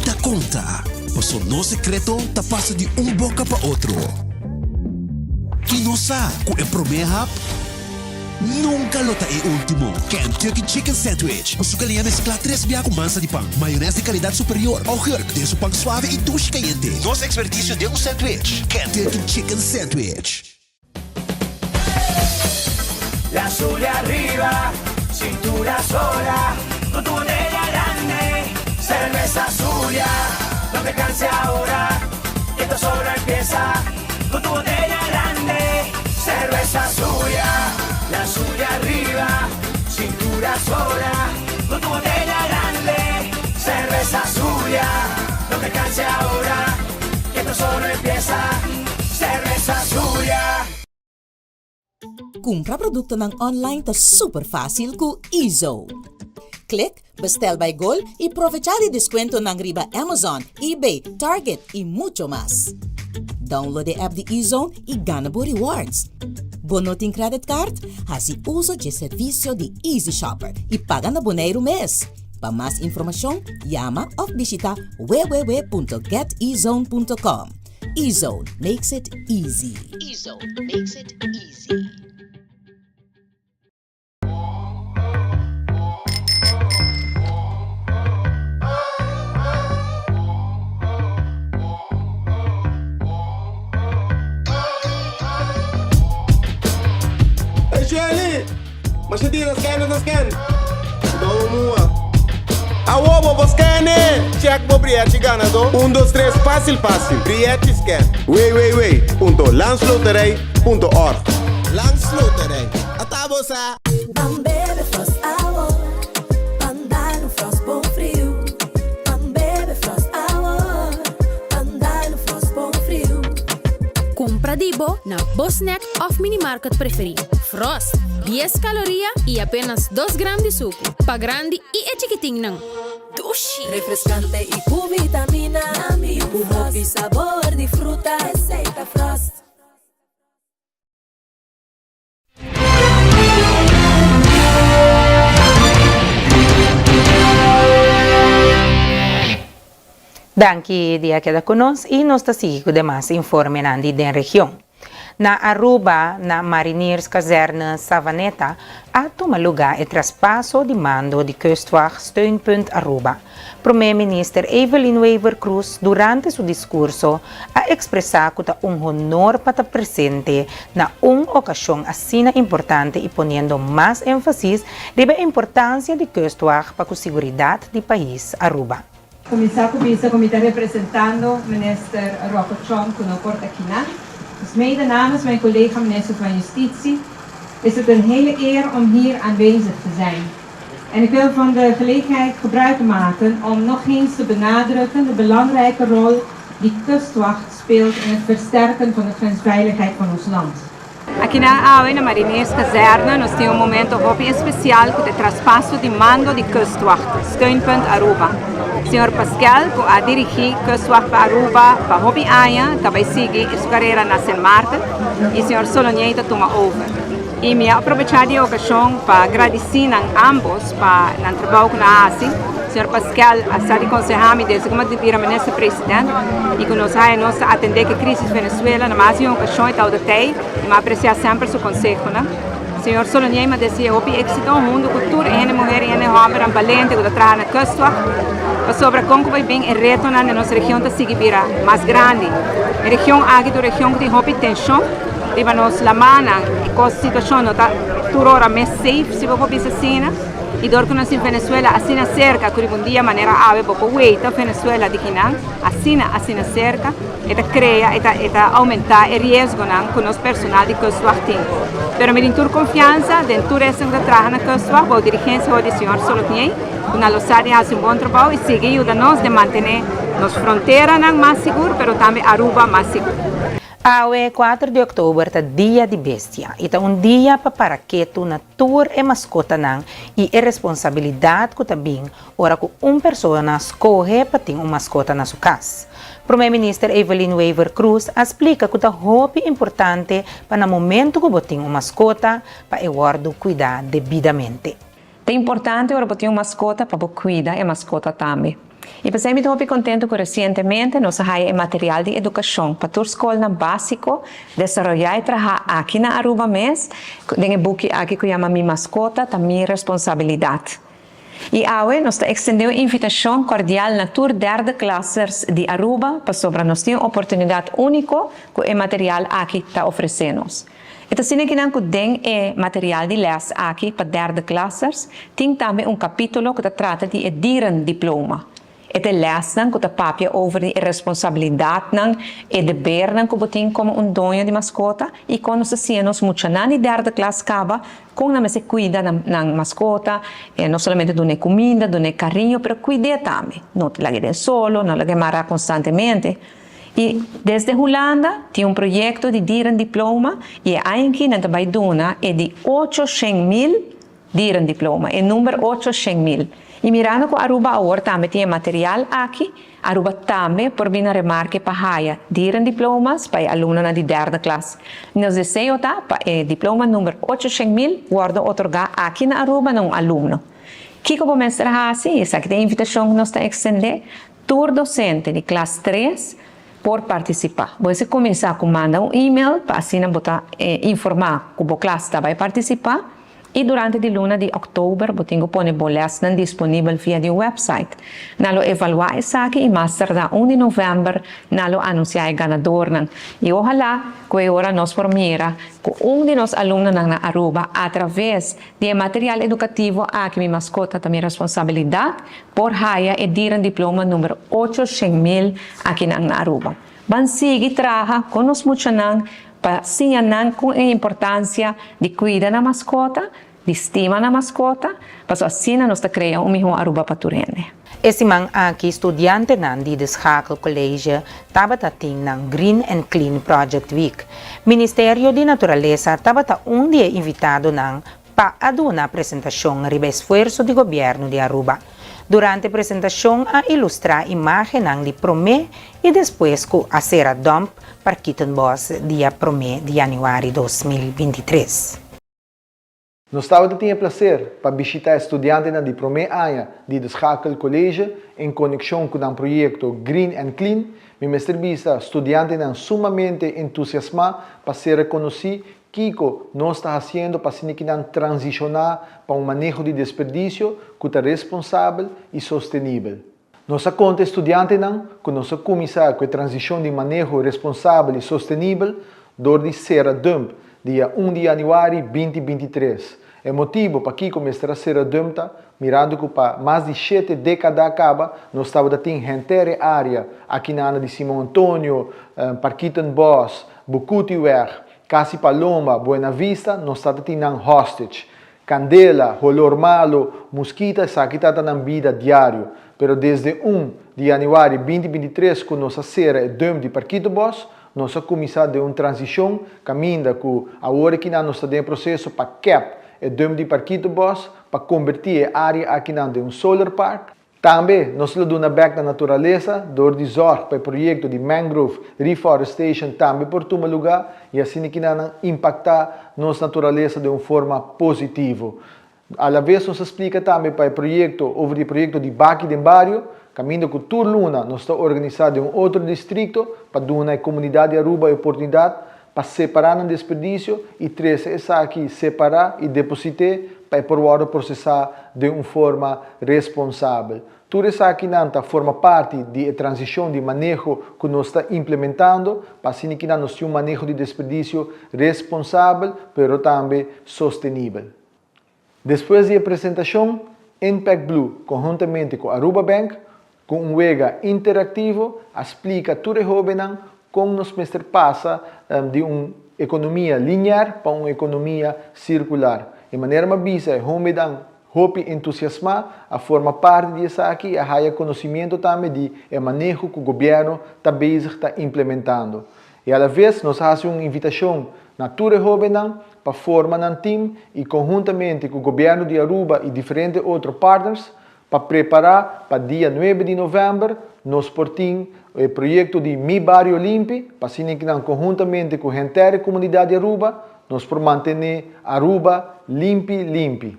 tá conta. Passo no secreto tá passa de boca para outro. E não sabe que o primeiro hub nunca lota é último. Kentucky Chicken Sandwich. O sucalinha mescla 3 biá com massa de pão, maionese de qualidade superior, ao herc de pão suave e duche caliente. Nosso expertício de sandwich. Kentucky Chicken Sandwich. La Zulia arriba, cintura sola, con tu botella grande, cerveza Zulia, no te canses ahora, que esto solo empieza, con tu botella grande, cerveza Zulia, la Zulia arriba, cintura sola, con tu botella grande, cerveza Zulia, no te canses ahora, que esto solo empieza, cerveza Zulia. Compra produto ng online ta super fácil ku Ezo. Click, bestel by Gol y aprovechar el descuento ng riba Amazon, eBay, Target y mucho más. Download the app de Ezo y gana po rewards. Bonoting credit card, hasi uso de servicio de Easy Shopper y paga na Bonaire mes. Para más información, llama o visita www.getezone.com. Ezone makes it easy. Ezone makes it easy. Hey Shirley, mas você tira as canas. Vamos lá. Awobo Boscane, check bo Brieti ganador. 1, 2, 3, fácil. Brieti scan. Wait. Landsloterij.org. Landsloterij. Atabosa. Van bebe frost hour, andar no frost bom frio. Van bebe frost hour, andar no frost bom frio. Compra Dibo na Bosnack of Minimarket preferido. Frost, 10 calorías y apenas 2 gramos de suco. Pa grande y chiquitín nang. Dushi. Refrescante y con vitamina. Jugo y sabor de fruta. Receita Frost. Danke dia queda conosco e nos está seguindo de mais informe na região. Na Aruba, na Mariners Caserna Savaneta, há tomado lugar o traspasso de mando de Kustwacht Steunpunt Aruba. Primeiro-ministro Evelyn Wever Cruz, durante seu discurso, a expressar que é honor para estar presente na ocasião assim importante e ponendo mais ênfase na importância de Kustwacht para a segurança do país Aruba. Começar com o comitê representando o ministro Rocco Chong, que não porta aqui nada. Dus mede namens mijn collega minister van Justitie is het een hele eer om hier aanwezig te zijn. En ik wil van de gelegenheid gebruik maken om nog eens te benadrukken de belangrijke rol die Kustwacht speelt in het versterken van de grensveiligheid van ons land. Aqui na AUE, na Mariners Caserna, nós temos momento muito especial com o traspasso de mando de Kustwacht, Steunpunt Aruba. O senhor Pascal, que a dirigir Kustwacht para Aruba, para Hopi Aya, que vai seguir sua carreira na San Martin, e o senhor Solonieta toma over. E me aproveitar de ocasião para agradecer a ambos para o trabalho na ASI. O senhor Pascal, a sala de conselho, desde como a ministra presidente, e que nós vamos atender a crise da Venezuela, na mais uma ocasião, e tal de tei, e me apreciar sempre o conselho. O senhor Solonieta dizia, Hopi êxito no mundo, cultura, e mulher, e homem, valente, que trabalha na Kustwacht, sobre como vai bem o reto na nossa região da Sigibira mais grande. A região aqui da região que tem Hopi tensão, riba nos lamana e com a situação não está turora mais safe se vou pensar assim, e dor que nós em Venezuela assim cerca que um dia maneira ave pouco weita Venezuela de Quinan assim cerca eta crea eta aumentar o risco nan com os personal de Kustwacht. Pero me tur confiança dentro essa que trabalha na Kustwacht, a dirigência do senhor Solonieta na Losari faz bom trabalho e sigue ajuda-nos de manter as fronteiras mais seguras, mas também Aruba mais segura. Aue 4 de outubro é dia de bestia e é dia para paraqueto na tour e mascota nang e a responsabilidade que também ora que pessoa escolhe para ter mascota na sua casa. Primeiro-ministro Evelyn Wever Cruz explica que é muito importante para no momento que você tem mascota para o guardo cuidar devidamente. É importante agora ter uma mascota para cuidar a mascota também. E para ser muito contente que recentemente nós temos material de educação para a escola básico desenvolver e trabalhar aqui na Aruba mesmo, tem um book aqui que chama Minha Mascota, também responsabilidade. E agora nós estendemos uma invitação cordial na tour derde classes de Aruba para sobre nós ter uma oportunidade única que o material aqui está oferecendo. Então, se nós temos material de les aqui para derde classes, tem também capítulo que trata de dierendiploma. Het les dan que papia over de responsabilidade e dever que botem como dono de mascota e quando se nos mucha na derde classe acaba com na se cuida na mascota não somente done comida, done carinho, pero cuide também. Não te lague solo, não lague mara constantemente. E desde Holanda tem projeto de dierendiploma e aqui na Baiduna é de 800.000 dierendiploma, é número 800.000. E mirando que Aruba agora também tem material aqui, Aruba também por vir a remarque para haia dierendiplomas para alunos na derde classe. Nós desejamos para o diploma número 800.000 guarda otorgar aqui na Aruba a aluno. Que como mestre assim, essa que tem invitação que nós está extender, tour docente de classe 3 por participar. Você começar com mandar e-mail para assim botar informar que a classe vai participar. E durante di luna di Oktober, botingo pone bolesten disponível via di website. Nalo evaluar isaki e master da 1 de novembro, nalo anunciar ganador nan. E ojalá que agora nós formira com de nos alunos na Aruba através de material educativo aqui minha mascota também responsabilidade por haya e diran diploma número 800,000 aqui na Aruba. Bansigi traha conos mucho nang para sinyanan com a importância de cuidar na mascota, de estima na mascota, para assim nós ta cria melhor Aruba paturene. Esse man aqui estudante nan di Deschakel College tabata ting ng Green and Clean Project Week. Ministério de Natureza tabata dia invitado ng pa aduna apresentação riba esforço de governo de Aruba. Durante a apresentação a ilustrar imagem ng di Promé e depois com a Sera Dump para Kittenbos dia Promé de Januário 2023. Nós estávamos a ter prazer para visitar estudantes de primeira área de Deschakel College em conexão com o projeto Green and Clean. Me entrevista estudantes sumamente entusiasmados para ser reconhecido que nós estamos fazendo para transicionar para manejo de desperdício que é responsável e sustentável. Nós conta estudantes que nós começar com a transição de manejo responsável e sustentável do Sera Dump, dia 1 de januário 2023. É motivo para que começar a ser adulta, mirando que para mais de 7 décadas acaba, nós estávamos a ter inteira área aqui na área de Simão Antônio, Parquitenbos, Bucutiwer, Casi Paloma, Buena Vista, nós estávamos a ter hostage. Candela, Rolor Malo, Mosquita, essa aqui está na vida diário. Pero desde 1 de januário 2023, quando nós será adulta de Parquitenbos, nós começamos a uma transição, caminhando com a hora que nós estamos em processo para cap e dum de Parquitenbos para convertir a área aqui em um solar park. Também nós damos back na natureza, door de zorg para o projeto de mangrove reforestation também por todo lugar e assim que nós impactar nossa natureza de uma forma positiva. À la vez nós explica também para o projeto de Baki de Barrio, caminho com toda luna, nós estamos organizando em um outro distrito para dar à comunidade de Aruba a oportunidade para separar o desperdício e trazer essa aqui, separar e depositar para poder processar de uma forma responsável. Tudo isso aqui não forma parte da transição de manejo que nós estamos implementando, para assim que nós temos um manejo de desperdício responsável, mas também sustentável. Depois da apresentação, Impact Blue, conjuntamente com a Aruba Bank, com um wega interativo, explica tudo como nos passa de uma economia linear para uma economia circular. De maneira mais bisa, hope entusiasmar a forma parte disso aqui, a há conhecimento também de manejo que o governo está implementando. E à vez, nós fazemos uma invitação na tua jovem para formar um time e conjuntamente com o governo de Aruba e diferentes outros partners para preparar para dia 9 de novembro nós portamos o projeto de Mi Barrio Limpi, para assim que conjuntamente com a inteira comunidade de Aruba, nós por manter Aruba limpi.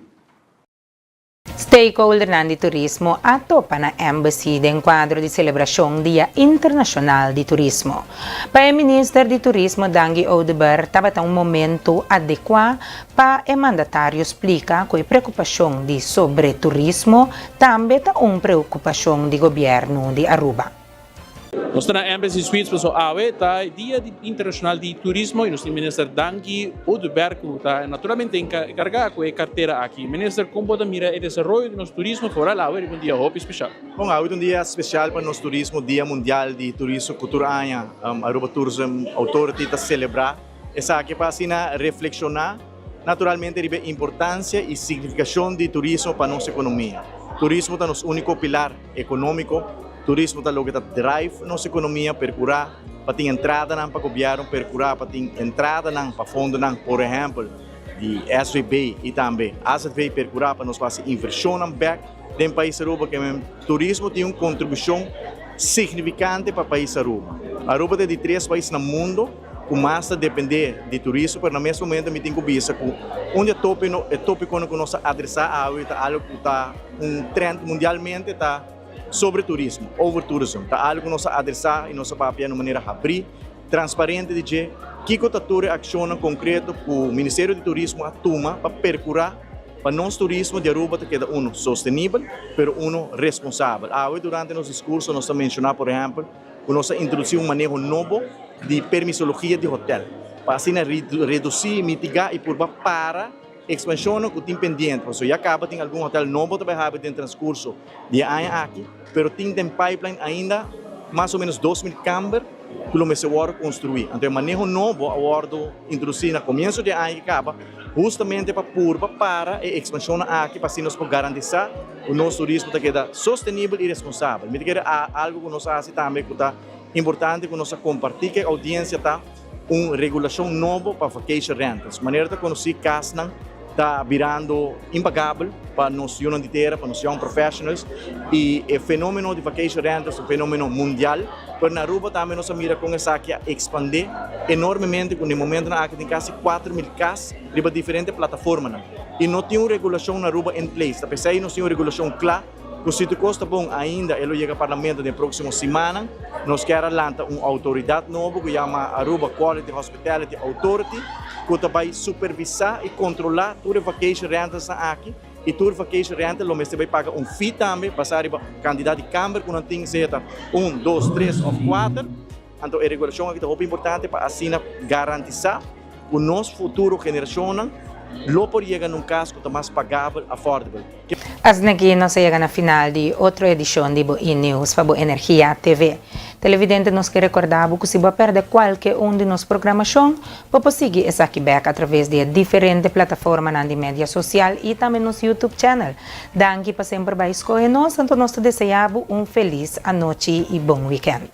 Stakeholder de turismo atopa na Embassy de enquadro de celebração Dia Internacional de Turismo. Para o Ministro de Turismo, Dangi Odeber, estava um momento adequado para o mandatário explicar que a preocupação sobre turismo também é uma preocupação do governo de Aruba. Nós estamos na Embassy Suites para o Dia Internacional de Turismo e nós temos o Ministro Dangi Odeber, que está naturalmente encarregado com a carteira aqui. Ministro, como pode mirar o desenvolvimento do nosso turismo fora lá, é um dia especial. Bom, é um dia especial para o nosso turismo, Dia Mundial de Turismo Cultura Anha, Aruba Tourism Authority está celebrar. Essa aqui para assim reflexionar naturalmente a importância e significação de turismo para a nossa economia. Turismo é nosso único pilar econômico. Turismo é o que drive nossa economia, percurar para ter entrada para o governo, percurar para ter entrada para fundo, por exemplo, de SVB e também SVB percurar para nós fazer inversão back no país Aruba, que o turismo tem uma contribuição significante para o país Aruba. Aruba é de 3 países no mundo que mais depender de turismo, mas no mesmo momento me tenho que pensar que onde é tópico que nós adressar algo que está trend mundialmente está sobre turismo, over tourism. Está algo que nós adressar e nós papel de maneira abrir, transparente de que a ação concreta que o Ministério de Turismo atuma para percurar para nosso turismo de Aruba te queda sustentable, pero responsável. Hoje, durante nosso discurso, nós mencionamos, por exemplo, que nós introduzimos manejo novo de permisologia de hotel, para assim reduzir, mitigar e para expansão que tem pendente. Porque já acaba, tem algum hotel novo também tem transcurso de ano aqui, pero tem pipeline ainda mais ou menos 2.000 câmeras que o mês agora construir. Então, o manejo novo agora introduzir no começo de ano que acaba, justamente para a expansão aqui, para assim nós garantizar o nosso turismo que queda sustentável e responsável. Me diga algo que nós fazemos também que está importante que nós compartilhamos que a audiência está regulação nova para vacation rentals. De maneira que conhecer casas está virando impagável para nós unidade inteira, para nós young professionals e o fenômeno de vacation rentals é um fenômeno mundial. Mas na Aruba também nós mira com essa aqui a expandir enormemente, no momento na tem quase 4.000 casas de diferentes plataformas. E não tem uma regulação na Aruba em place. Apesar de não ter uma regulação clara, o sítio Costa Bom ainda, ele chega ao Parlamento na próxima semana, nós queremos lançar uma autoridade nova que chama Aruba Quality Hospitality Authority, que vai supervisar e controlar toda a vacation rentals aqui. E toda a vacation rental, o mestre vai pagar fee também, passar a quantidade de câmera, que não tem que ser 1, 2, 3 ou 4. Então, a regulação aqui é muito importante para assim garantizar que o nosso futuro geração lo por llegar num caso que é mais pagável, affordable. As naqui nós chegamos na final de outra edição de Boa News para Boa Energia TV. Televidente nos quer recordar que se você perde qualquer de nossa programação, você seguir essa aqui através de diferentes plataformas na mídia social e também no YouTube channel. Danke para sempre vai escolher nós, então nós desejamos feliz noite e bom weekend.